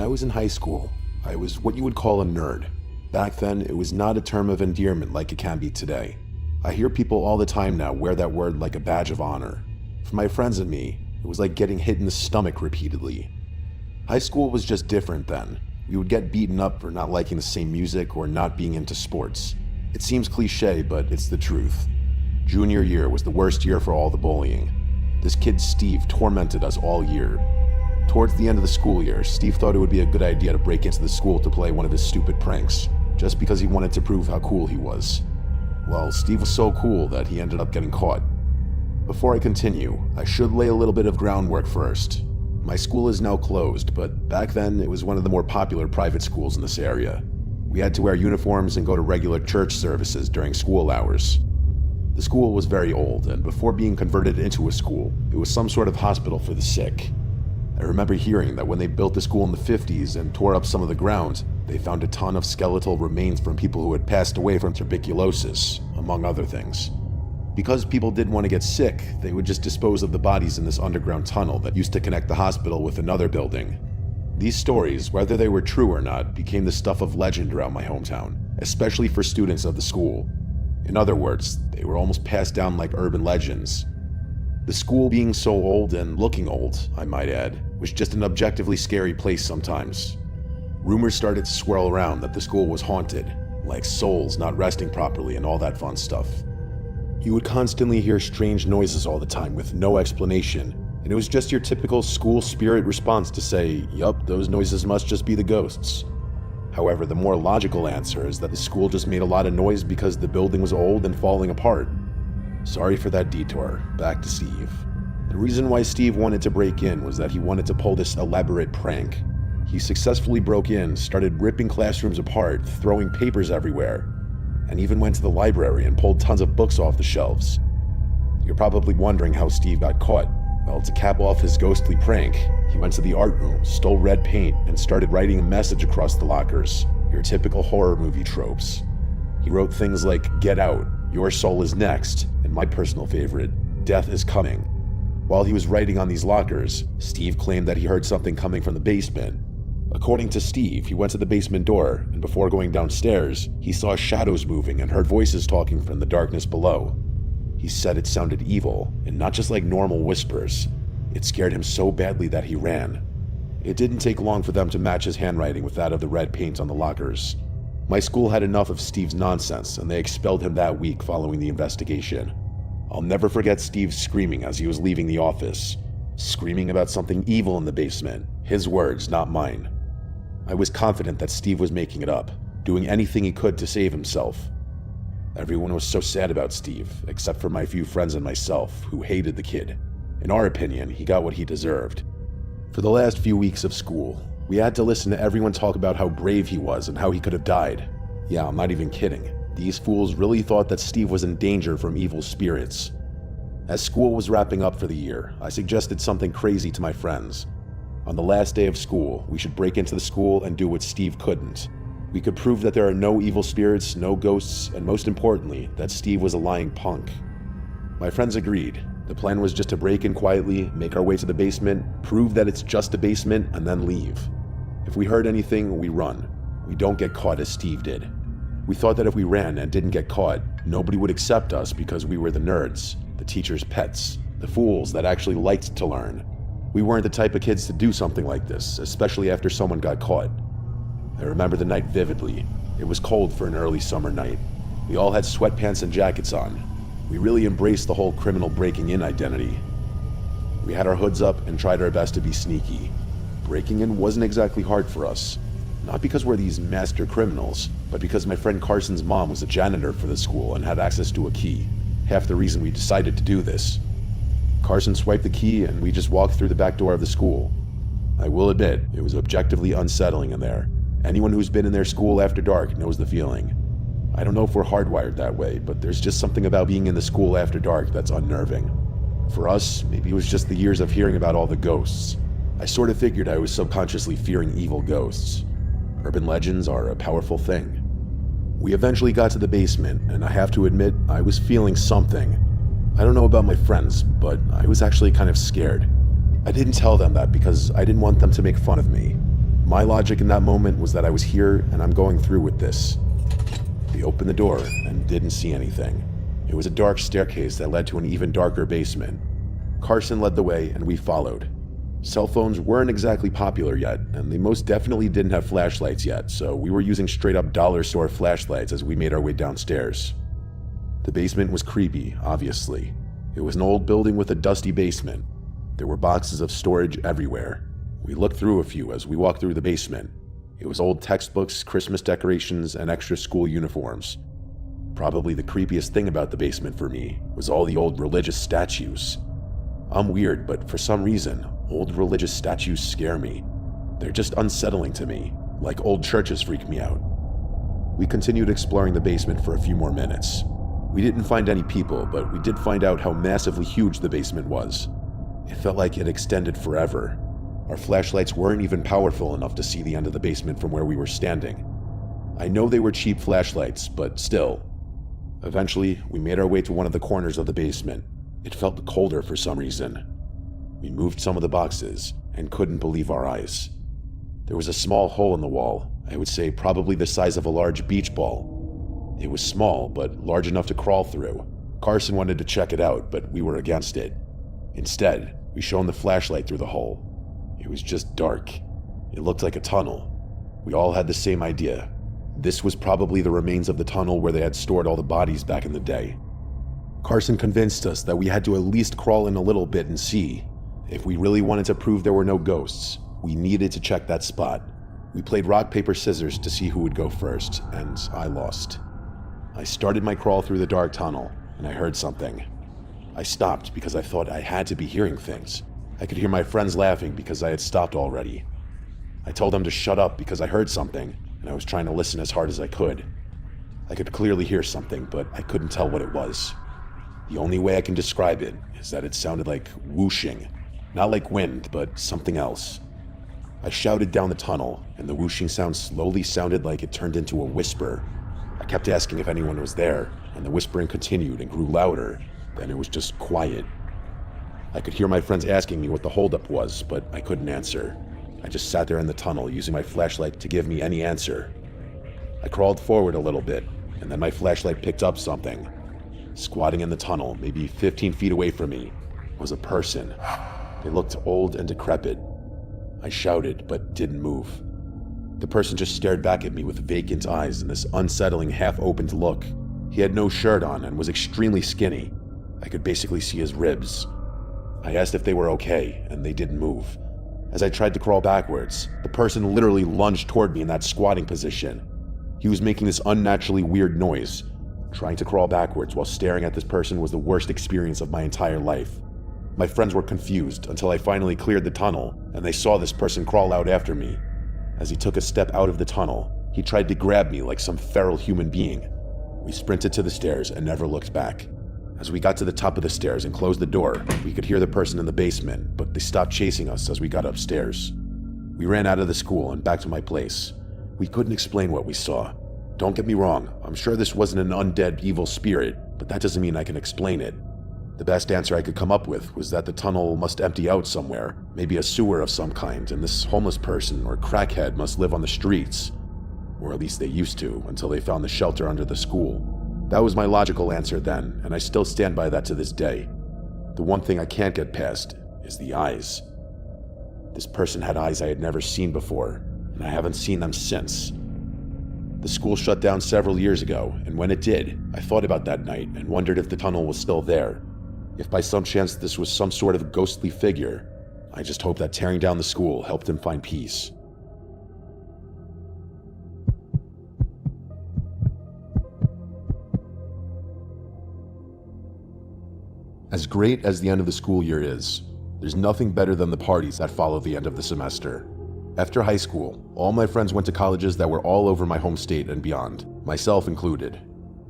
I was in high school, I was what you would call a nerd. Back then, it was not a term of endearment like it can be today. I hear people all the time now wear that word like a badge of honor. For my friends and me, it was like getting hit in the stomach repeatedly. High school was just different then. We would get beaten up for not liking the same music or not being into sports. It seems cliche, but it's the truth. Junior year was the worst year for all the bullying. This kid Steve tormented us all year. Towards the end of the school year, Steve thought it would be a good idea to break into the school to play one of his stupid pranks, just because he wanted to prove how cool he was. Well, Steve was so cool that he ended up getting caught. Before I continue, I should lay a little bit of groundwork first. My school is now closed, but back then it was one of the more popular private schools in this area. We had to wear uniforms and go to regular church services during school hours. The school was very old, and before being converted into a school, it was some sort of hospital for the sick. I remember hearing that when they built the school in the 50s and tore up some of the ground, they found a ton of skeletal remains from people who had passed away from tuberculosis, among other things. Because people didn't want to get sick, they would just dispose of the bodies in this underground tunnel that used to connect the hospital with another building. These stories, whether they were true or not, became the stuff of legend around my hometown, especially for students of the school. In other words, they were almost passed down like urban legends. The school being so old and looking old, I might add, was just an objectively scary place sometimes. Rumors started to swirl around that the school was haunted, like souls not resting properly and all that fun stuff. You would constantly hear strange noises all the time with no explanation, and it was just your typical school spirit response to say, yup, those noises must just be the ghosts. However, the more logical answer is that the school just made a lot of noise because the building was old and falling apart. Sorry for that detour, back to Steve. The reason why Steve wanted to break in was that he wanted to pull this elaborate prank. He successfully broke in, started ripping classrooms apart, throwing papers everywhere, and even went to the library and pulled tons of books off the shelves. You're probably wondering how Steve got caught. Well, to cap off his ghostly prank, he went to the art room, stole red paint, and started writing a message across the lockers. Your typical horror movie tropes. He wrote things like, "Get out, your soul is next," and my personal favorite, "Death is coming." While he was writing on these lockers, Steve claimed that he heard something coming from the basement. According to Steve, he went to the basement door, and before going downstairs, he saw shadows moving and heard voices talking from the darkness below. He said it sounded evil, and not just like normal whispers. It scared him so badly that he ran. It didn't take long for them to match his handwriting with that of the red paint on the lockers. My school had enough of Steve's nonsense, and they expelled him that week following the investigation. I'll never forget Steve screaming as he was leaving the office. Screaming about something evil in the basement. His words, not mine. I was confident that Steve was making it up, doing anything he could to save himself. Everyone was so sad about Steve, except for my few friends and myself, who hated the kid. In our opinion, he got what he deserved. For the last few weeks of school, we had to listen to everyone talk about how brave he was and how he could have died. Yeah, I'm not even kidding. These fools really thought that Steve was in danger from evil spirits. As school was wrapping up for the year, I suggested something crazy to my friends. On the last day of school, we should break into the school and do what Steve couldn't. We could prove that there are no evil spirits, no ghosts, and most importantly, that Steve was a lying punk. My friends agreed. The plan was just to break in quietly, make our way to the basement, prove that it's just a basement, and then leave. If we heard anything, we run. We don't get caught as Steve did. We thought that if we ran and didn't get caught, nobody would accept us because we were the nerds, the teacher's pets, the fools that actually liked to learn. We weren't the type of kids to do something like this, especially after someone got caught. I remember the night vividly. It was cold for an early summer night. We all had sweatpants and jackets on. We really embraced the whole criminal breaking in identity. We had our hoods up and tried our best to be sneaky. Breaking in wasn't exactly hard for us. Not because we're these master criminals, but because my friend Carson's mom was a janitor for the school and had access to a key. Half the reason we decided to do this. Carson swiped the key and we just walked through the back door of the school. I will admit, it was objectively unsettling in there. Anyone who's been in their school after dark knows the feeling. I don't know if we're hardwired that way, but there's just something about being in the school after dark that's unnerving. For us, maybe it was just the years of hearing about all the ghosts. I sort of figured I was subconsciously fearing evil ghosts. Urban legends are a powerful thing. We eventually got to the basement, and I have to admit, I was feeling something. I don't know about my friends, but I was actually kind of scared. I didn't tell them that because I didn't want them to make fun of me. My logic in that moment was that I was here and I'm going through with this. We opened the door and didn't see anything. It was a dark staircase that led to an even darker basement. Carson led the way and we followed. Cell phones weren't exactly popular yet, and they most definitely didn't have flashlights yet, so we were using straight-up dollar store flashlights as we made our way downstairs. The basement was creepy, obviously. It was an old building with a dusty basement. There were boxes of storage everywhere. We looked through a few as we walked through the basement. It was old textbooks, Christmas decorations, and extra school uniforms. Probably the creepiest thing about the basement for me was all the old religious statues. I'm weird, but for some reason, old religious statues scare me. They're just unsettling to me, like old churches freak me out. We continued exploring the basement for a few more minutes. We didn't find any people, but we did find out how massively huge the basement was. It felt like it extended forever. Our flashlights weren't even powerful enough to see the end of the basement from where we were standing. I know they were cheap flashlights, but still. Eventually, we made our way to one of the corners of the basement. It felt colder for some reason. We moved some of the boxes and couldn't believe our eyes. There was a small hole in the wall, I would say probably the size of a large beach ball. It was small, but large enough to crawl through. Carson wanted to check it out, but we were against it. Instead, we shone the flashlight through the hole. It was just dark. It looked like a tunnel. We all had the same idea. This was probably the remains of the tunnel where they had stored all the bodies back in the day. Carson convinced us that we had to at least crawl in a little bit and see. If we really wanted to prove there were no ghosts, we needed to check that spot. We played rock, paper, scissors to see who would go first, and I lost. I started my crawl through the dark tunnel, and I heard something. I stopped because I thought I had to be hearing things. I could hear my friends laughing because I had stopped already. I told them to shut up because I heard something, and I was trying to listen as hard as I could. I could clearly hear something, but I couldn't tell what it was. The only way I can describe it is that it sounded like whooshing. Not like wind, but something else. I shouted down the tunnel, and the whooshing sound slowly sounded like it turned into a whisper. I kept asking if anyone was there, and the whispering continued and grew louder. Then it was just quiet. I could hear my friends asking me what the holdup was, but I couldn't answer. I just sat there in the tunnel, using my flashlight to give me any answer. I crawled forward a little bit, and then my flashlight picked up something. Squatting in the tunnel, maybe 15 feet away from me, was a person. They looked old and decrepit. I shouted, but didn't move. The person just stared back at me with vacant eyes and this unsettling half-opened look. He had no shirt on and was extremely skinny. I could basically see his ribs. I asked if they were okay, and they didn't move. As I tried to crawl backwards, the person literally lunged toward me in that squatting position. He was making this unnaturally weird noise. Trying to crawl backwards while staring at this person was the worst experience of my entire life. My friends were confused until I finally cleared the tunnel, and they saw this person crawl out after me. As he took a step out of the tunnel, he tried to grab me like some feral human being. We sprinted to the stairs and never looked back. As we got to the top of the stairs and closed the door, we could hear the person in the basement, but they stopped chasing us as we got upstairs. We ran out of the school and back to my place. We couldn't explain what we saw. Don't get me wrong, I'm sure this wasn't an undead evil spirit, but that doesn't mean I can explain it. The best answer I could come up with was that the tunnel must empty out somewhere, maybe a sewer of some kind, and this homeless person or crackhead must live on the streets. Or at least they used to, until they found the shelter under the school. That was my logical answer then, and I still stand by that to this day. The one thing I can't get past is the eyes. This person had eyes I had never seen before, and I haven't seen them since. The school shut down several years ago, and when it did, I thought about that night and wondered if the tunnel was still there. If by some chance this was some sort of ghostly figure, I just hope that tearing down the school helped him find peace. As great as the end of the school year is, there's nothing better than the parties that follow the end of the semester. After high school, all my friends went to colleges that were all over my home state and beyond, myself included.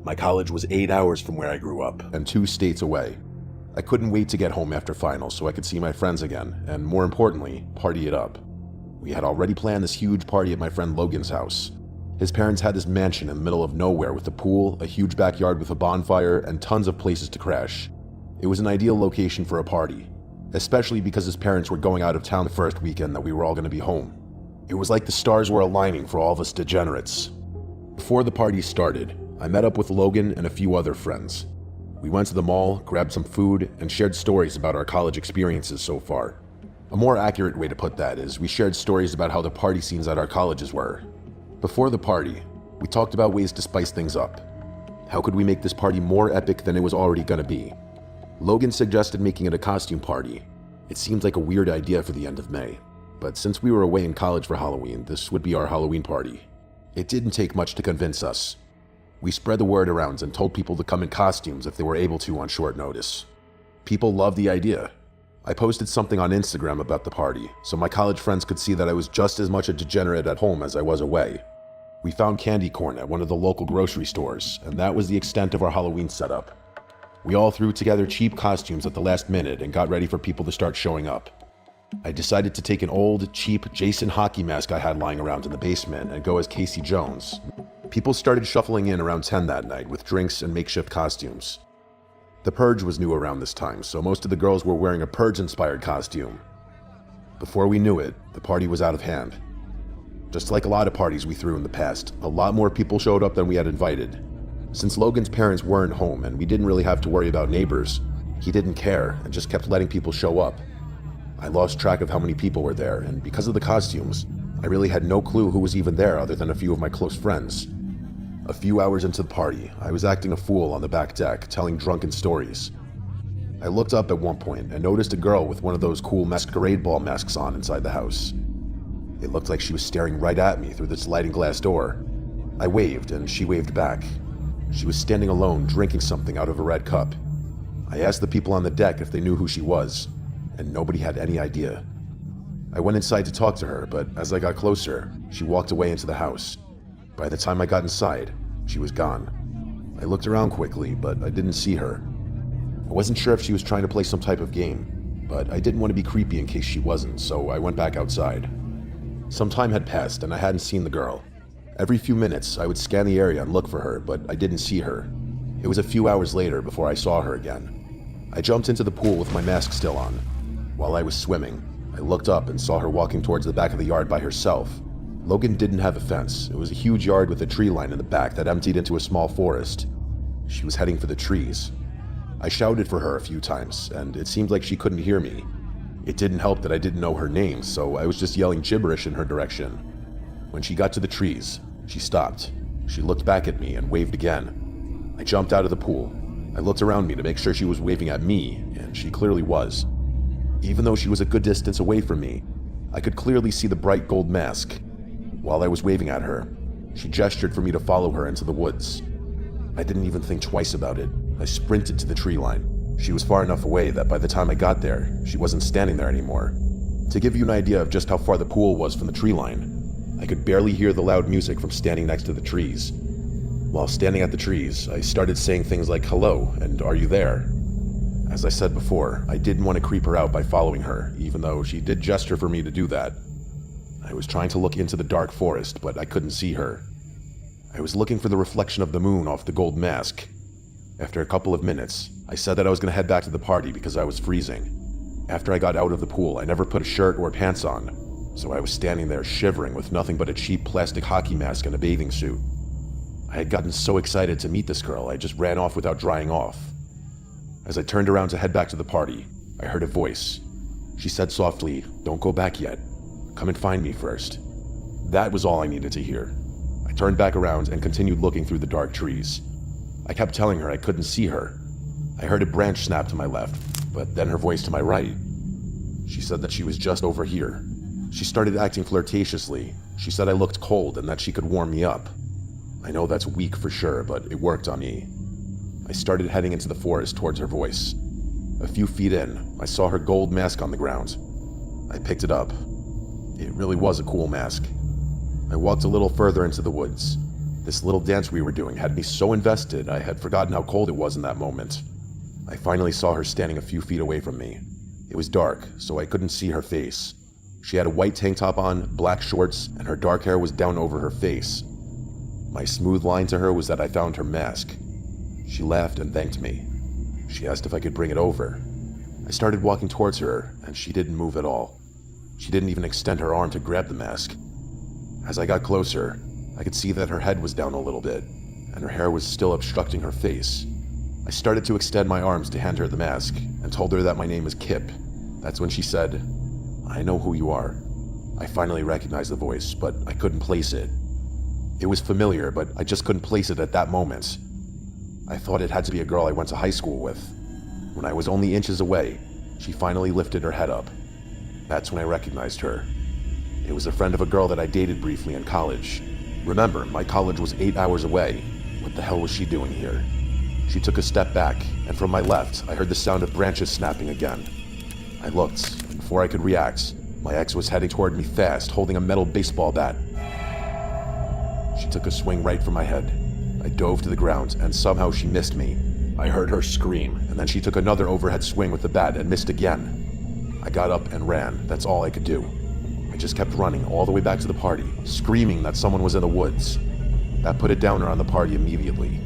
My college was 8 hours from where I grew up, and 2 states away. I couldn't wait to get home after finals so I could see my friends again, and more importantly, party it up. We had already planned this huge party at my friend Logan's house. His parents had this mansion in the middle of nowhere with a pool, a huge backyard with a bonfire, and tons of places to crash. It was an ideal location for a party, especially because his parents were going out of town the first weekend that we were all going to be home. It was like the stars were aligning for all of us degenerates. Before the party started, I met up with Logan and a few other friends. We went to the mall, grabbed some food, and shared stories about our college experiences so far. A more accurate way to put that is we shared stories about how the party scenes at our colleges were. Before the party, we talked about ways to spice things up. How could we make this party more epic than it was already going to be? Logan suggested making it a costume party. It seemed like a weird idea for the end of May, but since we were away in college for Halloween, this would be our Halloween party. It didn't take much to convince us. We spread the word around and told people to come in costumes if they were able to on short notice. People loved the idea. I posted something on Instagram about the party, so my college friends could see that I was just as much a degenerate at home as I was away. We found candy corn at one of the local grocery stores, and that was the extent of our Halloween setup. We all threw together cheap costumes at the last minute and got ready for people to start showing up. I decided to take an old, cheap Jason hockey mask I had lying around in the basement and go as Casey Jones. People started shuffling in around 10 that night with drinks and makeshift costumes. The Purge was new around this time, so most of the girls were wearing a Purge-inspired costume. Before we knew it, the party was out of hand. Just like a lot of parties we threw in the past, a lot more people showed up than we had invited. Since Logan's parents weren't home and we didn't really have to worry about neighbors, he didn't care and just kept letting people show up. I lost track of how many people were there, and because of the costumes, I really had no clue who was even there other than a few of my close friends. A few hours into the party, I was acting a fool on the back deck, telling drunken stories. I looked up at one point and noticed a girl with one of those cool masquerade ball masks on inside the house. It looked like she was staring right at me through the sliding glass door. I waved, and she waved back. She was standing alone, drinking something out of a red cup. I asked the people on the deck if they knew who she was, and nobody had any idea. I went inside to talk to her, but as I got closer, she walked away into the house. By the time I got inside, she was gone. I looked around quickly, but I didn't see her. I wasn't sure if she was trying to play some type of game, but I didn't want to be creepy in case she wasn't, so I went back outside. Some time had passed and I hadn't seen the girl. Every few minutes, I would scan the area and look for her, but I didn't see her. It was a few hours later before I saw her again. I jumped into the pool with my mask still on. While I was swimming, I looked up and saw her walking towards the back of the yard by herself. Logan didn't have a fence. It was a huge yard with a tree line in the back that emptied into a small forest. She was heading for the trees. I shouted for her a few times, and it seemed like she couldn't hear me. It didn't help that I didn't know her name, so I was just yelling gibberish in her direction. When she got to the trees, she stopped. She looked back at me and waved again. I jumped out of the pool. I looked around me to make sure she was waving at me, and she clearly was. Even though she was a good distance away from me, I could clearly see the bright gold mask. While I was waving at her, she gestured for me to follow her into the woods. I didn't even think twice about it. I sprinted to the tree line. She was far enough away that by the time I got there, she wasn't standing there anymore. To give you an idea of just how far the pool was from the tree line, I could barely hear the loud music from standing next to the trees. While standing at the trees, I started saying things like hello and are you there? As I said before, I didn't want to creep her out by following her, even though she did gesture for me to do that. I was trying to look into the dark forest, but I couldn't see her. I was looking for the reflection of the moon off the gold mask. After a couple of minutes, I said that I was going to head back to the party because I was freezing. After I got out of the pool, I never put a shirt or pants on, so I was standing there shivering with nothing but a cheap plastic hockey mask and a bathing suit. I had gotten so excited to meet this girl, I just ran off without drying off. As I turned around to head back to the party, I heard a voice. She said softly, "Don't go back yet. Come and find me first." That was all I needed to hear. I turned back around and continued looking through the dark trees. I kept telling her I couldn't see her. I heard a branch snap to my left, but then her voice to my right. She said that she was just over here. She started acting flirtatiously. She said I looked cold and that she could warm me up. I know that's weak for sure, but it worked on me. I started heading into the forest towards her voice. A few feet in, I saw her gold mask on the ground. I picked it up. It really was a cool mask. I walked a little further into the woods. This little dance we were doing had me so invested I had forgotten how cold it was in that moment. I finally saw her standing a few feet away from me. It was dark, so I couldn't see her face. She had a white tank top on, black shorts, and her dark hair was down over her face. My smooth line to her was that I found her mask. She laughed and thanked me. She asked if I could bring it over. I started walking towards her, and she didn't move at all. She didn't even extend her arm to grab the mask. As I got closer, I could see that her head was down a little bit, and her hair was still obstructing her face. I started to extend my arms to hand her the mask, and told her that my name is Kip. That's when she said, "I know who you are." I finally recognized the voice, but I couldn't place it. It was familiar, but I just couldn't place it at that moment. I thought it had to be a girl I went to high school with. When I was only inches away, she finally lifted her head up. That's when I recognized her. It was a friend of a girl that I dated briefly in college. Remember, my college was 8 hours away. What the hell was she doing here? She took a step back, and from my left, I heard the sound of branches snapping again. I looked, and before I could react, my ex was heading toward me fast, holding a metal baseball bat. She took a swing right for my head. I dove to the ground, and somehow she missed me. I heard her scream, and then she took another overhead swing with the bat and missed again. I got up and ran. That's all I could do. I just kept running all the way back to the party, screaming that someone was in the woods. That put a downer on the party immediately.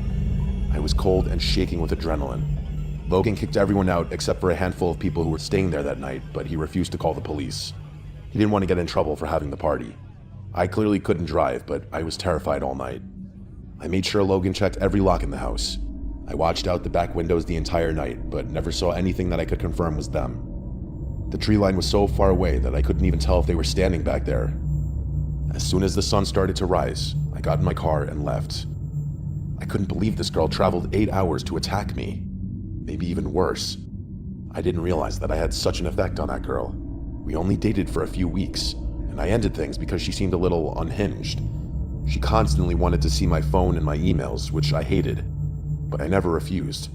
I was cold and shaking with adrenaline. Logan kicked everyone out except for a handful of people who were staying there that night, but he refused to call the police. He didn't want to get in trouble for having the party. I clearly couldn't drive, but I was terrified all night. I made sure Logan checked every lock in the house. I watched out the back windows the entire night, but never saw anything that I could confirm was them. The tree line was so far away that I couldn't even tell if they were standing back there. As soon as the sun started to rise, I got in my car and left. I couldn't believe this girl traveled 8 hours to attack me. Maybe even worse. I didn't realize that I had such an effect on that girl. We only dated for a few weeks, and I ended things because she seemed a little unhinged. She constantly wanted to see my phone and my emails, which I hated, but I never refused.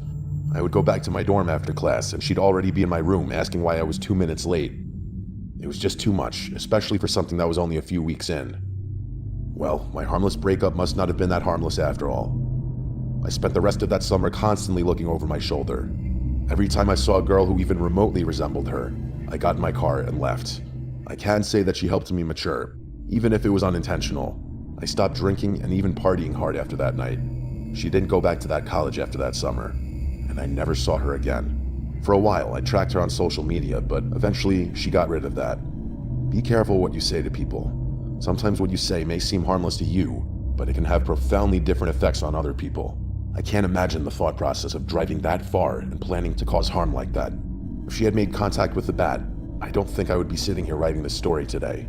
I would go back to my dorm after class, and she'd already be in my room asking why I was 2 minutes late. It was just too much, especially for something that was only a few weeks in. Well, my harmless breakup must not have been that harmless after all. I spent the rest of that summer constantly looking over my shoulder. Every time I saw a girl who even remotely resembled her, I got in my car and left. I can say that she helped me mature, even if it was unintentional. I stopped drinking and even partying hard after that night. She didn't go back to that college after that summer, and I never saw her again. For a while, I tracked her on social media, but eventually she got rid of that. Be careful what you say to people. Sometimes what you say may seem harmless to you, but it can have profoundly different effects on other people. I can't imagine the thought process of driving that far and planning to cause harm like that. If she had made contact with the bat, I don't think I would be sitting here writing this story today.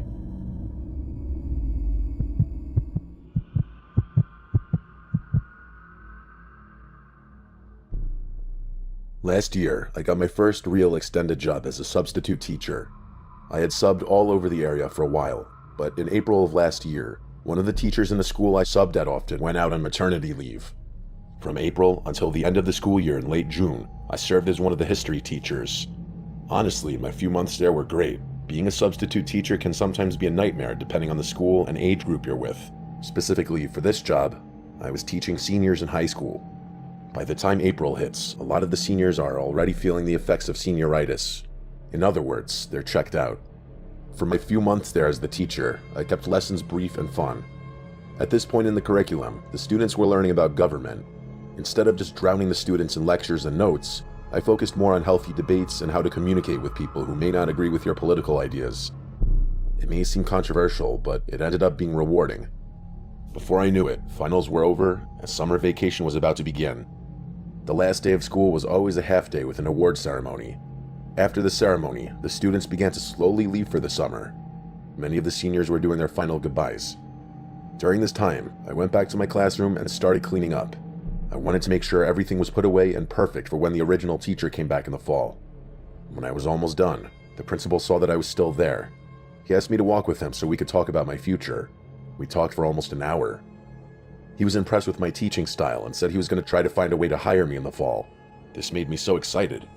Last year, I got my first real extended job as a substitute teacher. I had subbed all over the area for a while, but in April of last year, one of the teachers in the school I subbed at often went out on maternity leave. From April until the end of the school year in late June, I served as one of the history teachers. Honestly, my few months there were great. Being a substitute teacher can sometimes be a nightmare depending on the school and age group you're with. Specifically for this job, I was teaching seniors in high school. By the time April hits, a lot of the seniors are already feeling the effects of senioritis. In other words, they're checked out. For my few months there as the teacher, I kept lessons brief and fun. At this point in the curriculum, the students were learning about government. Instead of just drowning the students in lectures and notes, I focused more on healthy debates and how to communicate with people who may not agree with your political ideas. It may seem controversial, but it ended up being rewarding. Before I knew it, finals were over and summer vacation was about to begin. The last day of school was always a half day with an award ceremony. After the ceremony, the students began to slowly leave for the summer. Many of the seniors were doing their final goodbyes. During this time, I went back to my classroom and started cleaning up. I wanted to make sure everything was put away and perfect for when the original teacher came back in the fall. When I was almost done, the principal saw that I was still there. He asked me to walk with him so we could talk about my future. We talked for almost an hour. He was impressed with my teaching style and said he was going to try to find a way to hire me in the fall. This made me so excited.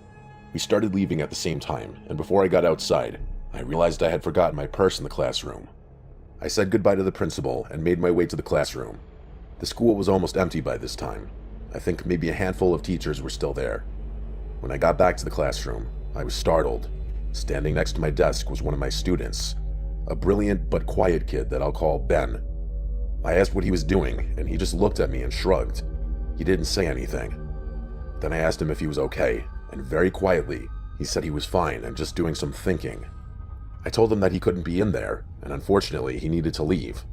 We started leaving at the same time, and before I got outside, I realized I had forgotten my purse in the classroom. I said goodbye to the principal and made my way to the classroom. The school was almost empty by this time. I think maybe a handful of teachers were still there. When I got back to the classroom, I was startled. Standing next to my desk was one of my students, a brilliant but quiet kid that I'll call Ben. I asked what he was doing, and he just looked at me and shrugged. He didn't say anything. Then I asked him if he was okay, and very quietly, he said he was fine and just doing some thinking. I told him that he couldn't be in there, and unfortunately, he needed to leave.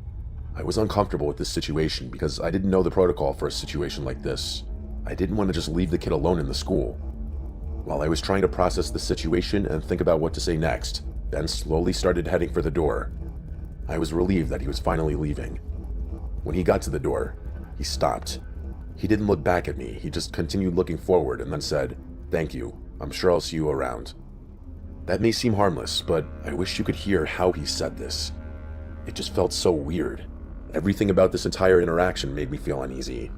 I was uncomfortable with this situation because I didn't know the protocol for a situation like this. I didn't want to just leave the kid alone in the school. While I was trying to process the situation and think about what to say next, Ben slowly started heading for the door. I was relieved that he was finally leaving. When he got to the door, he stopped. He didn't look back at me, he just continued looking forward and then said, "Thank you, I'm sure I'll see you around." That may seem harmless, but I wish you could hear how he said this. It just felt so weird. Everything about this entire interaction made me feel uneasy.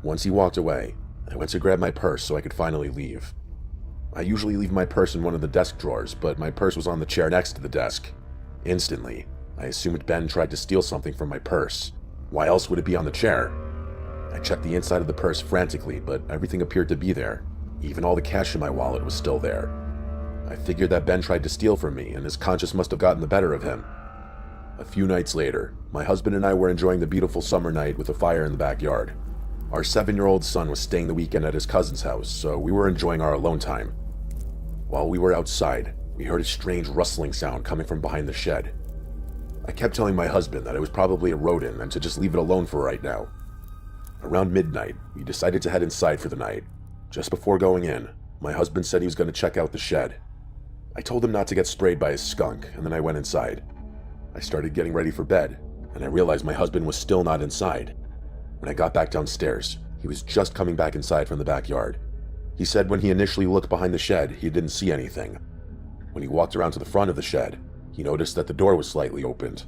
Once he walked away, I went to grab my purse so I could finally leave. I usually leave my purse in one of the desk drawers, but my purse was on the chair next to the desk. Instantly, I assumed Ben tried to steal something from my purse. Why else would it be on the chair? I checked the inside of the purse frantically, but everything appeared to be there. Even all the cash in my wallet was still there. I figured that Ben tried to steal from me, and his conscience must have gotten the better of him. A few nights later, my husband and I were enjoying the beautiful summer night with a fire in the backyard. Our 7-year-old son was staying the weekend at his cousin's house, so we were enjoying our alone time. While we were outside, we heard a strange rustling sound coming from behind the shed. I kept telling my husband that it was probably a rodent and to just leave it alone for right now. Around midnight, we decided to head inside for the night. Just before going in, my husband said he was going to check out the shed. I told him not to get sprayed by a skunk, and then I went inside. I started getting ready for bed, and I realized my husband was still not inside. When I got back downstairs, he was just coming back inside from the backyard. He said when he initially looked behind the shed, he didn't see anything. When he walked around to the front of the shed, he noticed that the door was slightly opened.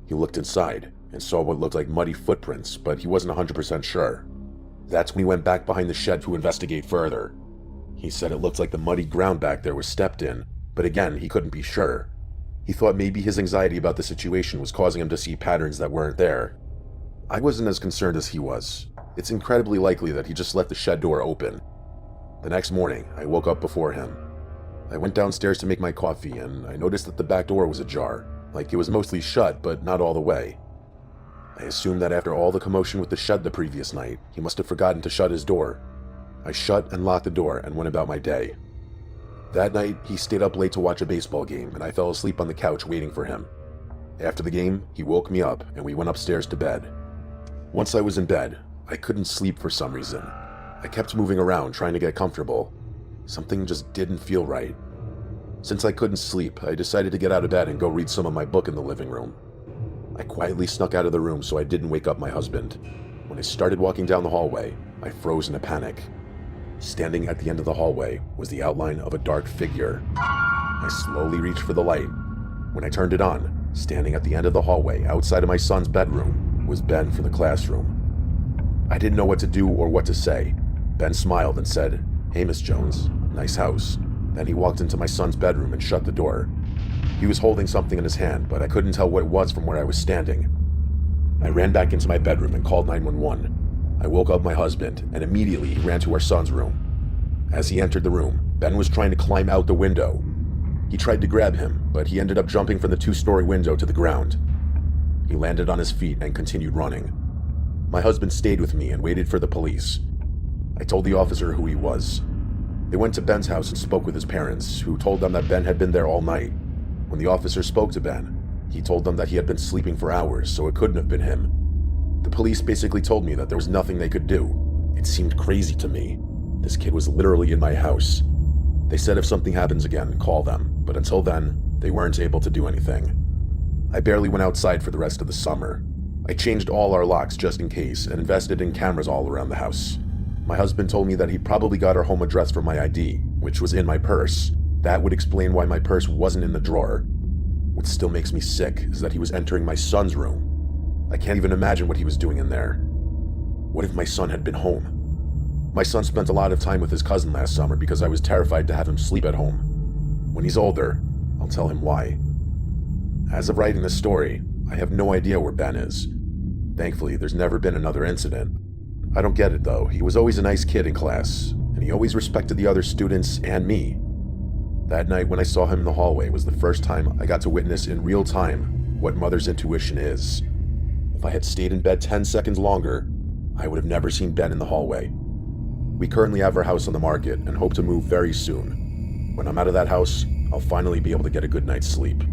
He looked inside and saw what looked like muddy footprints, but he wasn't 100% sure. That's when he went back behind the shed to investigate further. He said it looked like the muddy ground back there was stepped in, but again, he couldn't be sure. He thought maybe his anxiety about the situation was causing him to see patterns that weren't there. I wasn't as concerned as he was. It's incredibly likely that he just left the shed door open. The next morning, I woke up before him. I went downstairs to make my coffee, and I noticed that the back door was ajar, like it was mostly shut, but not all the way. I assumed that after all the commotion with the shed the previous night, he must have forgotten to shut his door. I shut and locked the door and went about my day. That night, he stayed up late to watch a baseball game, and I fell asleep on the couch waiting for him. After the game, he woke me up, and we went upstairs to bed. Once I was in bed, I couldn't sleep for some reason. I kept moving around trying to get comfortable. Something just didn't feel right. Since I couldn't sleep, I decided to get out of bed and go read some of my book in the living room. I quietly snuck out of the room so I didn't wake up my husband. When I started walking down the hallway, I froze in a panic. Standing at the end of the hallway was the outline of a dark figure. I slowly reached for the light. When I turned it on, standing at the end of the hallway outside of my son's bedroom was Ben from the classroom. I didn't know what to do or what to say. Ben smiled and said, "Hey, Miss Jones, nice house." Then he walked into my son's bedroom and shut the door. He was holding something in his hand, but I couldn't tell what it was from where I was standing. I ran back into my bedroom and called 911. I woke up my husband, and immediately he ran to our son's room. As he entered the room, Ben was trying to climb out the window. He tried to grab him, but he ended up jumping from the 2-story window to the ground. He landed on his feet and continued running. My husband stayed with me and waited for the police. I told the officer who he was. They went to Ben's house and spoke with his parents, who told them that Ben had been there all night. When the officer spoke to Ben, he told them that he had been sleeping for hours, so it couldn't have been him. The police basically told me that there was nothing they could do. It seemed crazy to me. This kid was literally in my house. They said if something happens again, call them, but until then, they weren't able to do anything. I barely went outside for the rest of the summer. I changed all our locks just in case and invested in cameras all around the house. My husband told me that he probably got our home address from my ID, which was in my purse. That would explain why my purse wasn't in the drawer. What still makes me sick is that he was entering my son's room. I can't even imagine what he was doing in there. What if my son had been home? My son spent a lot of time with his cousin last summer because I was terrified to have him sleep at home. When he's older, I'll tell him why. As of writing this story, I have no idea where Ben is. Thankfully, there's never been another incident. I don't get it though. He was always a nice kid in class, and he always respected the other students and me. That night when I saw him in the hallway was the first time I got to witness in real time what mother's intuition is. If I had stayed in bed 10 seconds longer, I would have never seen Ben in the hallway. We currently have our house on the market and hope to move very soon. When I'm out of that house, I'll finally be able to get a good night's sleep.